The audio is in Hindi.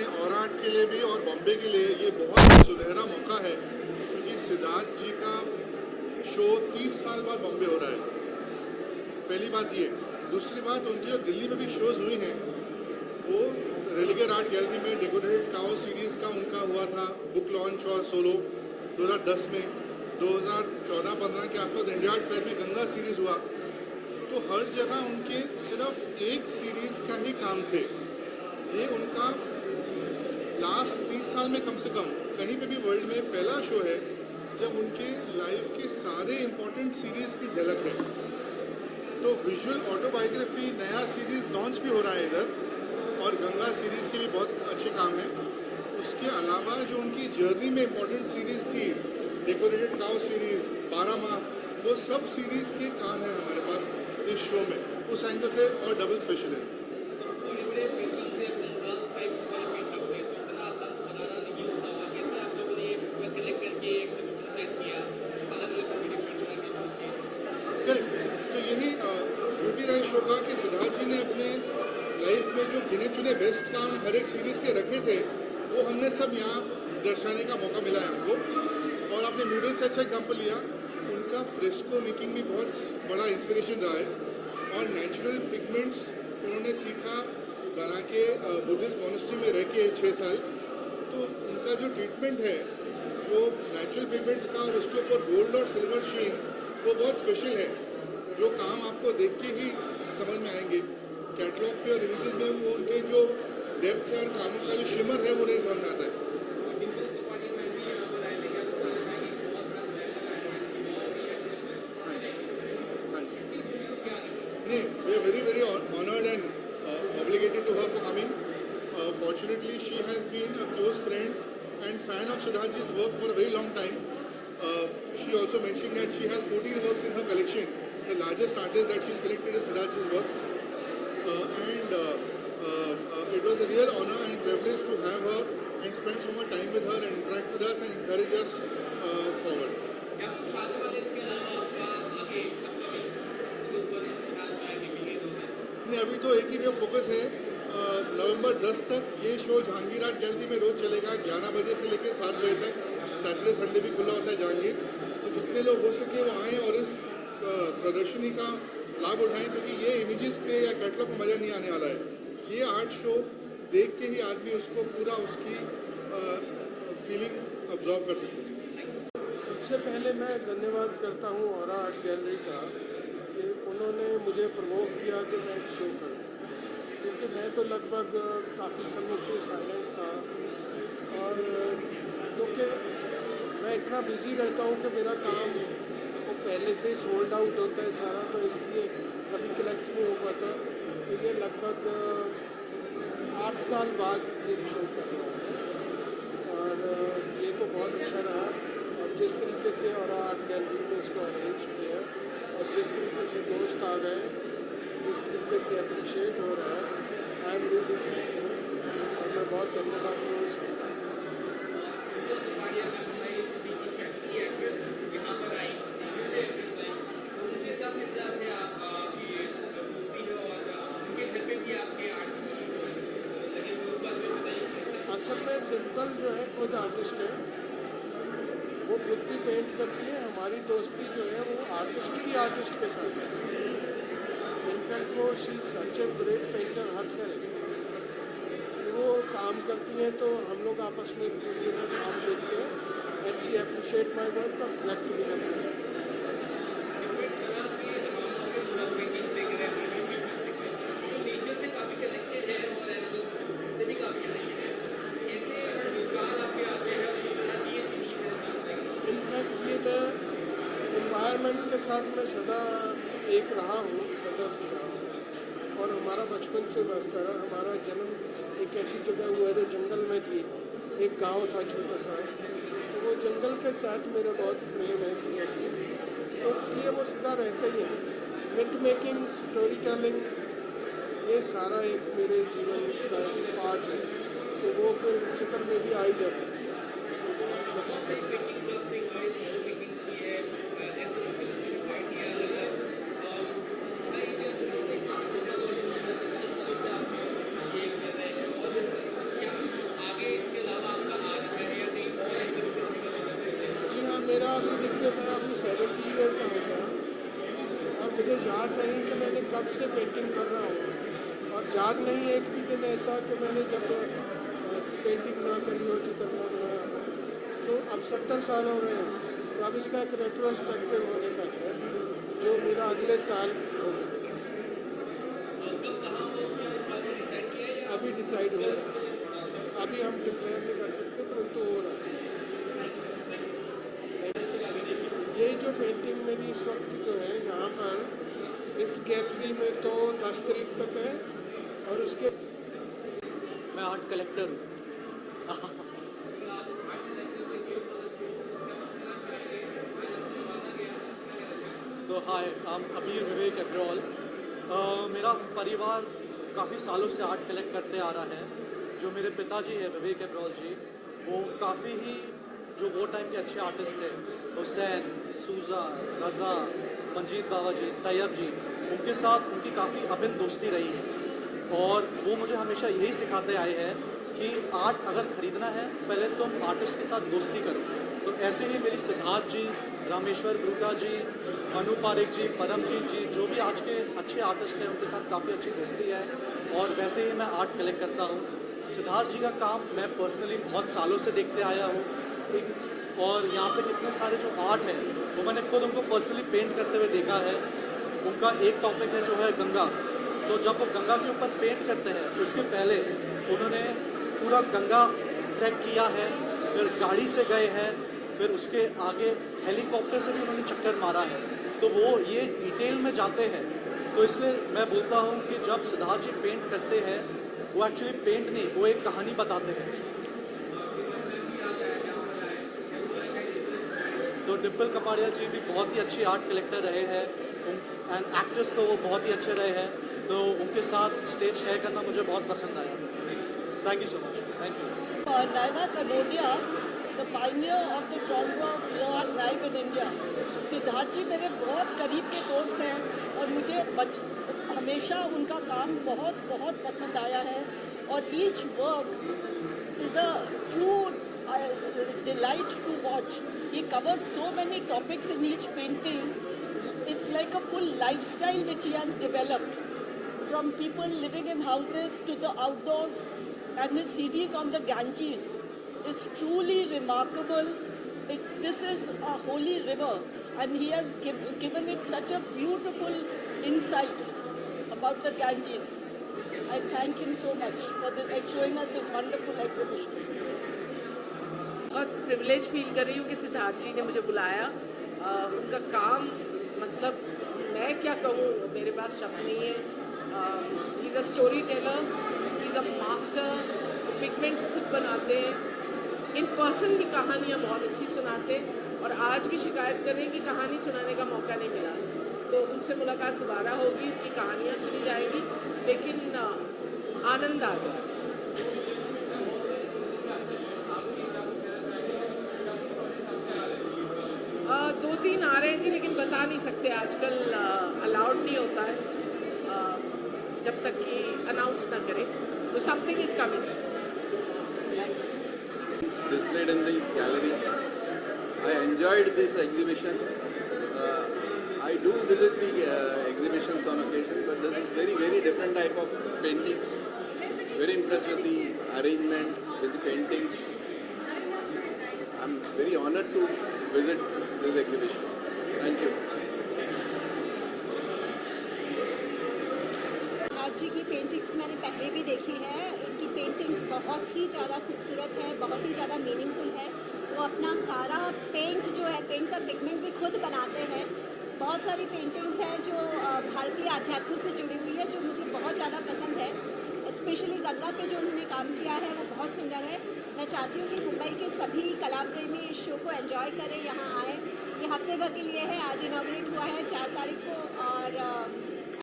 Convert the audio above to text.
अपने औराट के लिए भी और बॉम्बे के लिए ये बहुत सुनहरा मौका है, क्योंकि सिद्धार्थ जी का शो 30 साल बाद बॉम्बे हो रहा है। पहली बात ये। दूसरी बात, उनकी जो दिल्ली में भी शोज हुई हैं वो रेलिगर आर्ट गैलरी में डेकोरेटेड काओ सीरीज़ का उनका हुआ था बुक लॉन्च और सोलो 2010 में। 2014-15 के आसपास इंडिया आर्ट फेयर में गंगा सीरीज़ हुआ। तो हर जगह उनके सिर्फ एक सीरीज़ का ही काम थे। ये उनका लास्ट 30 साल में कम से कम कहीं पे भी वर्ल्ड में पहला शो है जब उनके लाइफ के सारे इम्पोर्टेंट सीरीज़ की झलक है। तो विजुअल ऑटोबायोग्राफी नया सीरीज़ लॉन्च भी हो रहा है इधर, और गंगा सीरीज़ के भी बहुत अच्छे काम हैं। उसके अलावा जो उनकी जर्नी में इम्पोर्टेंट सीरीज़ थी, डेकोरेटेड काउ सीरीज़, 12 माह, वो सब सीरीज़ के काम है हमारे पास इस शो में। उस एंगल से और डबल स्पेशल है। तो यही ब्यूटी राइज शो का कि सिद्धार्थ जी ने अपने लाइफ में जो गिने चुने बेस्ट काम हर एक सीरीज़ के रखे थे, वो हमने सब यहाँ दर्शाने का मौका मिला है हमको। और आपने म्यूरल से अच्छा एग्जाम्पल लिया, उनका फ्रेस्को मेकिंग भी बहुत बड़ा इंस्पिरेशन रहा है। और नेचुरल पिगमेंट्स उन्होंने सीखा बना के बुद्धिस्ट मॉनेस्ट्री में रह के 6 साल। तो उनका जो ट्रीटमेंट है जो नेचुरल पिगमेंट्स का और उसके ऊपर गोल्ड और सिल्वर शीन, वो बहुत स्पेशल है। जो काम आपको देख के ही समझ में आएंगे। कैटलॉग पे और इमेजेस में वो उनके जो डेप्थ है और कामों का जो शिमर है वो नहीं समझ में आता है। नहीं, we are very very honored and obligated to her for coming. Fortunately, she has been a close friend and fan of Siddharth's work for a very long time. She also mentioned that she has 14 works in her collection. The largest artist that she's collected is Siddharth's works. And it was a real honor and privilege to have her and spend so much time with her and interact with us and encourage us forward. नहीं, अभी तो एक ही पे फोकस है। नवंबर 10 तक ये शो जहांगीर आर्ट गैलरी में रोज चलेगा 11 बजे से लेकर 7 बजे तक। सैटरडे संडे भी खुला होता है जहांगीर। तो जितने लोग हो सके वो आएँ और इस प्रदर्शनी का लाभ उठाएं, क्योंकि ये इमेजेस पे या कैटलॉग में मज़ा नहीं आने वाला है। ये आर्ट शो देख के ही आदमी उसको पूरा उसकी फीलिंग अब्जॉर्व कर सकते हैं। सबसे पहले मैं धन्यवाद करता हूँ और आर्ट गैलरी का कि उन्होंने मुझे प्रवोक किया कि मैं एक शो करूँ, क्योंकि मैं तो लगभग काफ़ी समय से साइलेंट था। और क्योंकि मैं इतना बिज़ी रहता हूँ कि मेरा काम वो पहले से सोल्ड आउट होता है सारा, तो इसलिए कभी कलेक्ट नहीं हो पाता। तो ये लगभग 8 साल बाद ये शो कर रहा है और ये तो बहुत अच्छा रहा। और जिस तरीके से और आर्ट गैलरी ने इसको अरेंज किया और जिस तरीके से दोस्त आ गए, जिस तरीके से अप्रिशिएट हो रहा है, आई एम रियली थैंकफुल और मैं बहुत धन्यवाद हूँ उसका। असल में डिम्पल जो है खुद आर्टिस्ट है, वो खुद भी पेंट करती है। हमारी दोस्ती जो है वो आर्टिस्ट ही आर्टिस्ट के साथ है। इनफैक्ट वो she such a great painter her self. वो काम करती हैं तो हम लोग आपस में एक दूसरे का काम देखते हैं and she appreciate my work और कलेक्ट भी करती है। एनवायरनमेंट के साथ मैं सदा एक रहा हूँ, सदा से रहा हूँ और हमारा बचपन से वास्ता रहा। हमारा जन्म एक ऐसी जगह हुआ जो जंगल में थी, एक गांव था छोटा सा, तो वो जंगल के साथ मेरा बहुत प्रेम है सदा से, तो इसलिए वो सदा रहते ही हैं। मिथ मेकिंग, स्टोरी टेलिंग, ये सारा एक मेरे जीवन का पार्ट है, तो वो फिर चित्र में भी आ ही जाता है। मुझे याद नहीं कि मैंने कब से पेंटिंग कर रहा हूँ, और याद नहीं एक भी दिन ऐसा कि मैंने जब पेंटिंग ना करी हो, चित्र ना बनाया हो। तो अब 70 साल हो रहे हैं, तो अब इसका एक रेट्रोस्पेक्टिव होने का है जो मेरा अगले साल होगा। अभी डिसाइड हो रहा है, अभी हम डिक्लेयर नहीं कर सकते, परंतु हो रहा है। ये जो पेंटिंग मेरी इस वक्त जो है यहाँ पर इस गैलरी में तो 10 तारीख तक है, और उसके मैं आर्ट कलेक्टर हूँ। तो हाय, I'm अबीर विवेक अग्रवाल। मेरा परिवार काफ़ी सालों से आर्ट कलेक्ट करते आ रहा है। जो मेरे पिताजी हैं विवेक अग्रवाल जी, वो काफ़ी ही जो वो टाइम के अच्छे आर्टिस्ट थे, हुसैन, सूजा, रज़ा, मंजीत बाबा जी, तैयब जी, उनके साथ उनकी काफ़ी अभिन्न दोस्ती रही है। और वो मुझे हमेशा यही सिखाते आए हैं कि आर्ट अगर ख़रीदना है पहले तुम आर्टिस्ट के साथ दोस्ती करो। तो ऐसे ही मेरी सिद्धार्थ जी, रामेश्वर गुरुटा जी, मनु पारेख जी, परमजीत जी, जो भी आज के अच्छे आर्टिस्ट हैं, उनके साथ काफ़ी अच्छी दोस्ती है। और वैसे ही मैं आर्ट कलेक्ट करता हूँ। सिद्धार्थ जी का काम मैं पर्सनली बहुत सालों से देखते आया हूँ। और यहाँ पे इतने सारे जो आर्ट है वो मैंने खुद उनको पर्सनली पेंट करते हुए देखा है। उनका एक टॉपिक है जो है गंगा। तो जब वो गंगा के ऊपर पेंट करते हैं, उसके पहले उन्होंने पूरा गंगा ट्रैक किया है, फिर गाड़ी से गए हैं, फिर उसके आगे हेलीकॉप्टर से भी उन्होंने चक्कर मारा है। तो वो ये डिटेल में जाते हैं। तो इसलिए मैं बोलता हूँ कि जब सिद्धार्थ जी पेंट करते हैं, वो एक्चुअली पेंट नहीं, वो एक कहानी बताते हैं। तो डिम्पल कपाड़िया जी भी बहुत ही अच्छी आर्ट कलेक्टर रहे हैं, एंड एक्ट्रेस तो वो बहुत ही अच्छे रहे हैं। तो उनके साथ स्टेज शेयर करना मुझे बहुत पसंद आया। Thank you so much. Thank you. Naina Kanodia, the pioneer of the genre of law and crime in India. Siddharth ji मेरे बहुत करीब के दोस्त हैं, और मुझे हमेशा उनका काम बहुत बहुत पसंद आया है। और each work is a true delight to watch. He covers so many topics in each painting. It's like a full lifestyle which he has developed, from people living in houses to the outdoors. And his series on the Ganges is truly remarkable. This is a holy river, and he has given it such a beautiful insight about the Ganges. I thank him so much for showing us this wonderful exhibition. बहुत प्रिविलेज फील कर रही हूँ कि सिद्धार्थ जी ने मुझे बुलाया। उनका काम, मतलब मैं क्या कहूँ, मेरे पास शब्द नहीं है। He is a story teller, he is a master. Pigments खुद बनाते हैं, इन पर्सन भी कहानियाँ बहुत अच्छी सुनाते हैं, और आज भी शिकायत कर रहे हैं कि कहानी सुनाने का मौका नहीं मिला। तो उनसे मुलाकात दोबारा होगी, उनकी कहानियाँ सुनी जाएगी, लेकिन आनंद आ गया। दो तीन आ रहे हैं जी, लेकिन बता नहीं सकते, आजकल अलाउड नहीं होता है जब तक कि अनाउंस ना करें। तो something is coming. Displayed in the gallery. I enjoyed this exhibition. I do visit the exhibitions on occasion, but this is very different type of paintings. Very impressed with the arrangement, with the paintings. I'm very honored to visit this exhibition. Thank you. जी की पेंटिंग्स मैंने पहले भी देखी है। इनकी पेंटिंग्स बहुत ही ज़्यादा खूबसूरत है, बहुत ही ज़्यादा मीनिंगफुल है। वो अपना सारा पेंट जो है, पेंट का पिगमेंट भी खुद बनाते हैं। बहुत सारी पेंटिंग्स हैं जो भारतीय आध्यात्म से जुड़ी हुई है, जो मुझे बहुत ज़्यादा पसंद है। स्पेशली गंगा पे जो उन्होंने काम किया है वो बहुत सुंदर है। मैं चाहती हूँ कि मुंबई के सभी कला प्रेमी इस शो को एंजॉय करें, यहाँ आए। ये हफ्ते भर के लिए है, आज इनॉग्रेट हुआ है 4 तारीख को, और